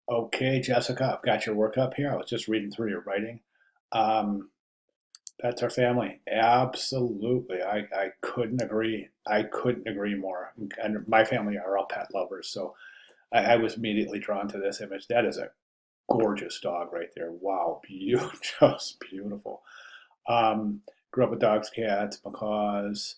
Okay, Jessica, I've got your work up here. I was just reading through your writing. Um, Pets are family. Absolutely. I couldn't agree. I couldn't agree more. And my family are all pet lovers, so I was immediately drawn to this image. That is a gorgeous dog right there. Wow, just beautiful. Um, Grew up with dogs, cats, macaws.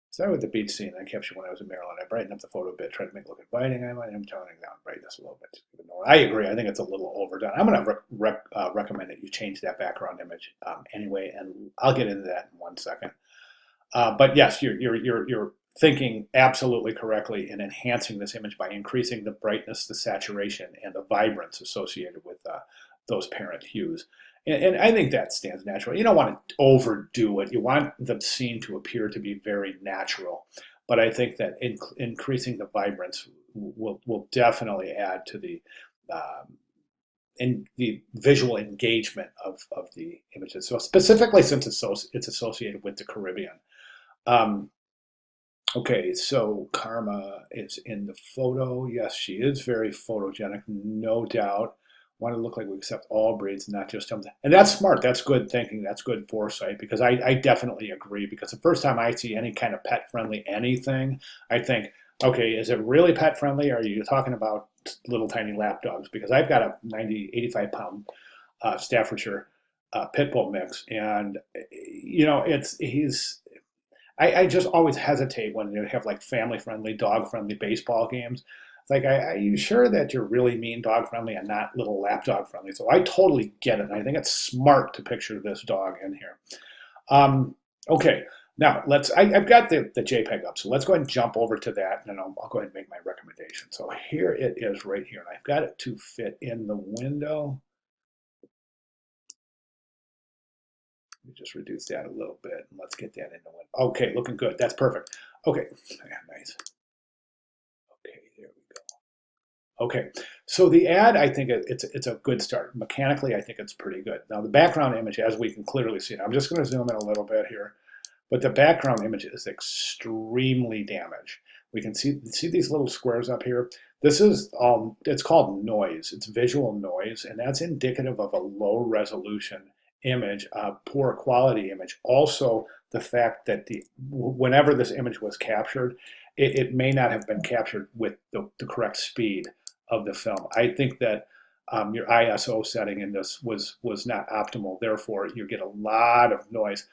Started with the beach scene. I captured when I was in Maryland. I brightened up the photo a bit, tried to make it look inviting. I am toning down brightness a little bit. I agree. I think it's a little overdone. I'm going to recommend that you change that background image anyway, and I'll get into that in 1 second. But yes, you're thinking absolutely correctly in enhancing this image by increasing the brightness, the saturation, and the vibrance associated with those parent hues. And I think that stands natural. You don't want to overdo it. You want the scene to appear to be very natural. But I think that increasing the vibrance will definitely add to the visual engagement of the images. So specifically since it's associated with the Caribbean. Um, okay, so Karma is in the photo. Yes, she is very photogenic, no doubt. Want to look like we accept all breeds, not just some. And that's smart. That's good thinking. That's good foresight because I definitely agree. Because the first time I see any kind of pet friendly anything, I think, okay, is it really pet friendly? Or are you talking about little tiny lap dogs? Because I've got a 90, 85 pound Staffordshire pit bull mix, and I just always hesitate when you have like family friendly, dog friendly baseball games. It's like, are you sure that you're really mean dog friendly and not little lap dog friendly? So I totally get it. And I think it's smart to picture this dog in here. Um, okay, now I've got the JPEG up. So let's go ahead and jump over to that and then I'll go ahead and make my recommendation. So here it is right here. And I've got it to fit in the window. Let me just reduce that a little bit and let's get that in the window. Okay, looking good. That's perfect. Okay, yeah, nice. Okay, there we go. Okay, so the ad, I think it's a good start. Mechanically, I think it's pretty good. Now the background image, as we can clearly see, I'm just going to zoom in a little bit here, but the background image is extremely damaged. We can see these little squares up here. This is it's called noise. It's visual noise, and that's indicative of a low resolution image, a poor quality image. Also, the fact that whenever this image was captured, it may not have been captured with the correct speed of the film. I think that your ISO setting in this was not optimal. Therefore, you get a lot of noise.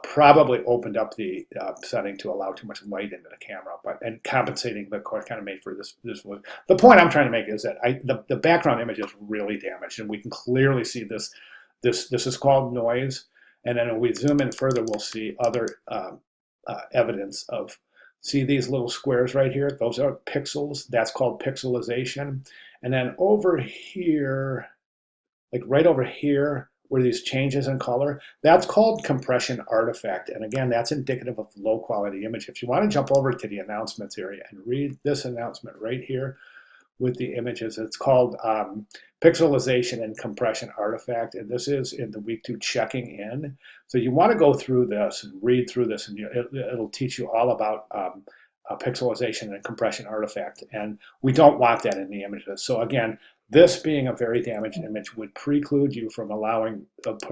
Probably opened up the setting to allow too much light into the camera, and compensating, but kind of made for this. The point I'm trying to make is that the background image is really damaged, and we can clearly see this. This is called noise, and then when we zoom in further, we'll see other evidence of. See these little squares right here? Those are pixels. That's called pixelization. And then over here, like right over here, where these changes in color, that's called compression artifact. And again, that's indicative of low quality image. If you want to jump over to the announcements area and read this announcement right here with the images, it's called pixelization and compression artifact. And this is in the week 2 checking in. So you want to go through this and read through this, and it'll teach you all about pixelization and compression artifact. And we don't want that in the images. So again, this being a very damaged image would preclude you from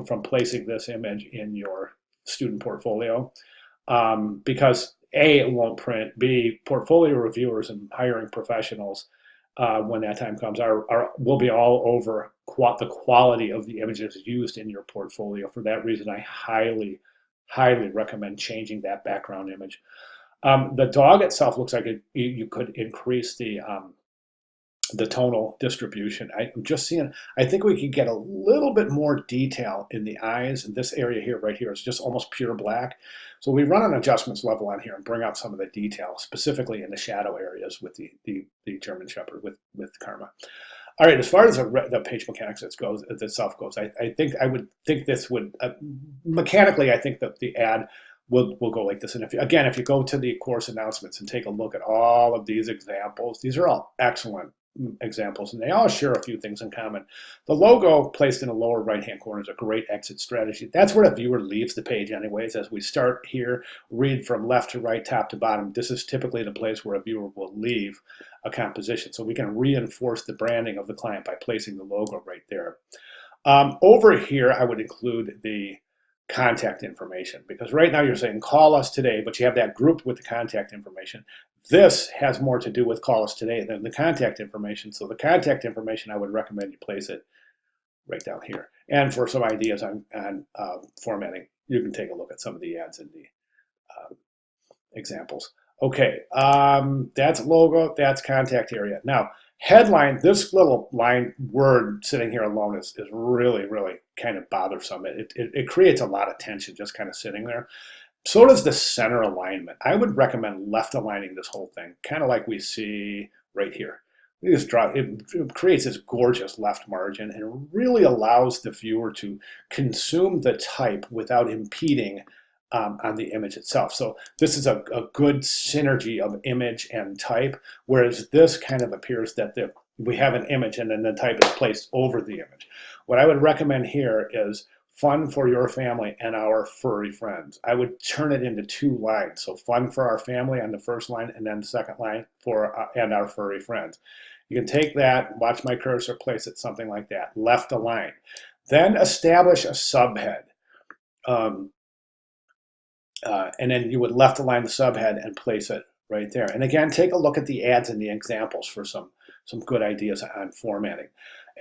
from placing this image in your student portfolio because A, it won't print, B, portfolio reviewers and hiring professionals when that time comes will be all over the quality of the images used in your portfolio. For that reason, I highly, highly recommend changing that background image. The dog itself looks like you could increase the tonal distribution. I'm just seeing, I think we could get a little bit more detail in the eyes. And this area here, right here, is just almost pure black. So we run an adjustments level on here and bring out some of the detail, specifically in the shadow areas with the German Shepherd, with Karma. All right, as far as the page mechanics itself goes, I would think this would, mechanically, I think that the ad will go like this. And if you go to the course announcements and take a look at all of these examples, these are all excellent examples, and they all share a few things in common. The logo placed in the lower right-hand corner is a great exit strategy. That's where the viewer leaves the page anyways. As we start here, read from left to right, top to bottom, this is typically the place where a viewer will leave a composition. So we can reinforce the branding of the client by placing the logo right there. Over here, I would include the contact information, because right now you're saying call us today, but you have that grouped with the contact information. This has more to do with call us today than the contact information. So the contact information, I would recommend you place it right down here. And for some ideas on formatting, you can take a look at some of the ads in the examples. Okay, that's logo, that's contact area. Now, headline, this little line word sitting here alone is really, really kind of bothersome. It creates a lot of tension just kind of sitting there. So does the center alignment. I would recommend left aligning this whole thing, kind of like we see right here. We just it creates this gorgeous left margin and really allows the viewer to consume the type without impeding on the image itself. So this is a good synergy of image and type, whereas this kind of appears that we have an image and then the type is placed over the image. What I would recommend here is fun for your family and our furry friends. I would turn it into 2 lines. So fun for our family on the first line, and then the second line for and our furry friends. You can take that, watch my cursor, place it something like that, left align. Then establish a subhead. And then you would left align the subhead and place it right there. And again, take a look at the ads and the examples for some good ideas on formatting.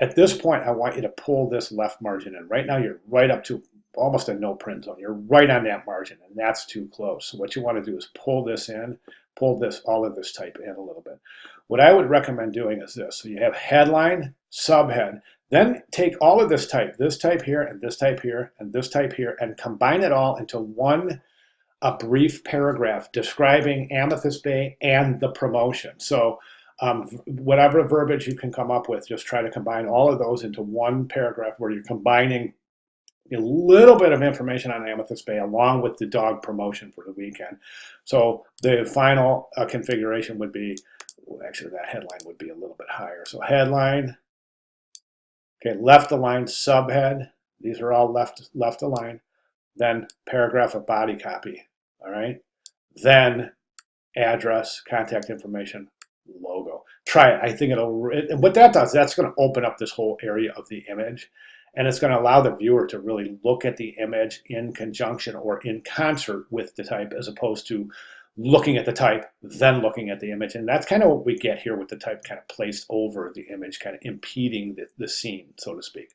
At this point, I want you to pull this left margin in. Right now, you're right up to almost a no print zone. You're right on that margin, and that's too close. So what you want to do is pull this in, pull all of this type in a little bit. What I would recommend doing is this. So you have headline, subhead, then take all of this type here, and this type here, and this type here, and combine it all into a brief paragraph describing Amethyst Bay and the promotion. So whatever verbiage you can come up with, just try to combine all of those into one paragraph where you're combining a little bit of information on Amethyst Bay along with the dog promotion for the weekend. So the final configuration would be, actually that headline would be a little bit higher. So headline, okay, left align, subhead, these are all left aligned, then paragraph of body copy, all right? Then address, contact information, logo. Try it. I think what that does, that's going to open up this whole area of the image, and it's going to allow the viewer to really look at the image in conjunction or in concert with the type, as opposed to looking at the type, then looking at the image. And that's kind of what we get here with the type kind of placed over the image, kind of impeding the scene, so to speak.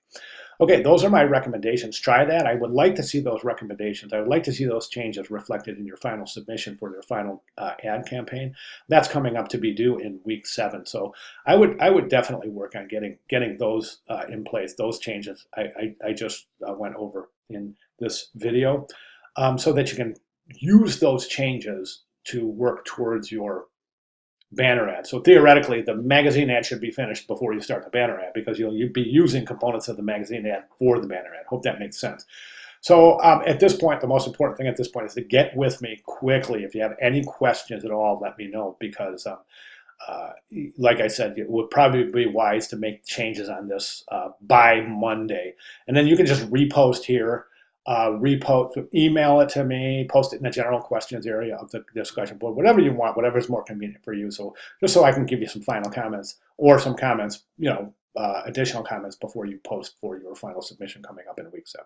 Okay, those are my recommendations. Try that. I would like to see those recommendations. I would like to see those changes reflected in your final submission for your final ad campaign. That's coming up to be due in week 7. So I would definitely work on getting those in place, those changes I just went over in this video, so that you can use those changes to work towards your banner ad. So theoretically, the magazine ad should be finished before you start the banner ad, because you'll be using components of the magazine ad for the banner ad. Hope that makes sense. So at this point, the most important thing at this point is to get with me quickly. If you have any questions at all, let me know, because like I said, it would probably be wise to make changes on this by Monday. And then you can just repost here, email it to me, post it in the general questions area of the discussion board, whatever you want, whatever is more convenient for you. So just so I can give you some final comments or some comments, additional comments before you post for your final submission coming up in week 7.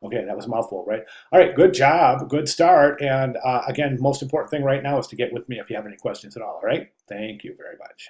Okay, that was a mouthful, right? All right, good job, good start. And again, most important thing right now is to get with me if you have any questions at all, all right? Thank you very much.